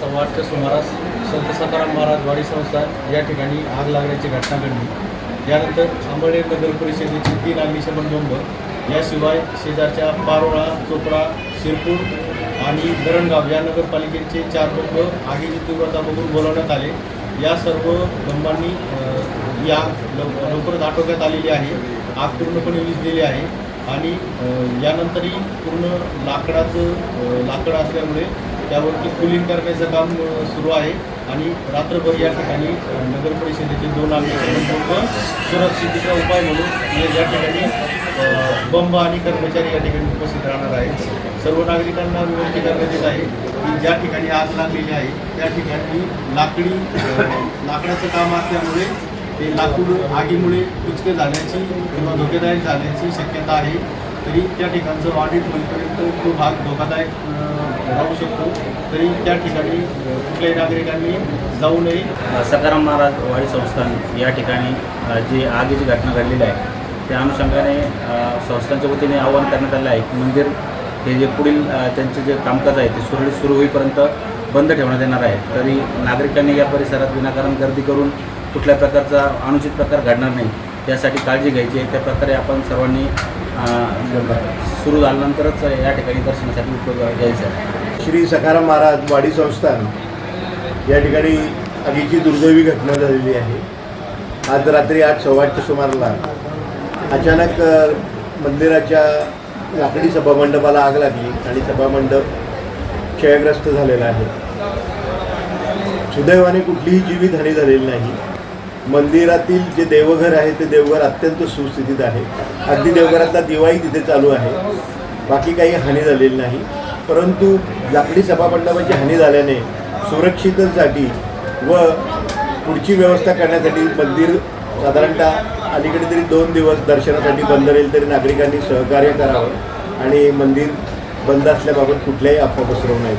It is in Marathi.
8:15च्या सुमारास संत सखाराम महाराज वाडी संस्थान या ठिकाणी आग लागण्याची घटना घडली। यानंतर अंबळनेर नगर परिषदेचे 3 अग्निशमन बंब याशिवाय शेजारच्या पारोळा, चोपडा, शिरपूर आणि धरणगाव या नगरपालिकेचे 4 बंब आगीची तीव्रता बघून बोलावण्यात आले। या सर्व बंबांनी या लवकरच आटोक्यात आलेली आहे। आग पूर्णपणे विझलेली आहे आणि यानंतरही पूर्ण लाकड असल्यामुळे त्यावरती कुलिंग करण्याचं काम सुरू आहे आणि रात्रभर या ठिकाणी नगर परिषदेचे 2 अग्निशमन बंब सुरक्षिततेचा उपाय म्हणून या ठिकाणी बंब आणि कर्मचारी या ठिकाणी उपस्थित राहणार आहेत। सर्व नागरिकांना विनंती करण्यात येत आहे की ज्या ठिकाणी आग लागलेली आहे त्या ठिकाणी लाकडाचं काम असल्यामुळे ते लाकूड आगीमुळे कुचके झाल्याची किंवा धोकेदायक झाल्याची शक्यता आहे। तरी त्या ठिकाणचं ऑडिट होईपर्यंत तो भाग धोकादायक राहू शकतो, तरी त्या ठिकाणी कुठल्याही नागरिकांनी जाऊ नये। सखाराम महाराज वाडी संस्थान या ठिकाणी जी आगीची घटना घडलेली आहे त्या अनुषंगाने संस्थांच्या वतीने आवाहन करण्यात आलं आहे की मंदिर हे जे पुढील त्यांचे जे कामकाज आहे ते सुरळीत सुरू होईपर्यंत बंद ठेवण्यात येणार आहे। तरी नागरिकांनी या परिसरात विनाकारण गर्दी करून कुठल्या प्रकारचा अनुचित प्रकार घडणार नाही त्यासाठी काळजी घ्यायची आहे। त्या प्रकारे आपण सर्वांनी सुरू झाल्यानंतरच या ठिकाणी दर्शनासाठी उपयोग घ्यायचा आहे। श्री सखाराम महाराज वाडी संस्थान या ठिकाणी आगीची दुर्दैवी घटना झालेली आहे। आज रात्री 8:15च्या सुमाराला अचानक मंदिराच्या लाकडी सभामंडपाला आग लागली आणि सभामंडप क्षयग्रस्त झालेला आहे। सुदैवाने कुठलीही जीवितहानी झालेली नाही। मंदिरातील जे देवघर आहे ते देवघर अत्यंत सुस्थितीत आहे। अगदी देवघरातला दिवाही तिथे चालू आहे। बाकी काही हानी झालेली नाही, परंतु लाकडी सभामंडपाची हानी झाल्याने सुरक्षिततेसाठी व पुढची व्यवस्था करण्यासाठी मंदिर साधारणतः अलीकडे तरी 2 दिवस दर्शनासाठी बंद राहील। तरी नागरिकांनी सहकार्य करावं आणि मंदिर बंद असल्याबाबत कुठल्याही अफवा पसरवू नये।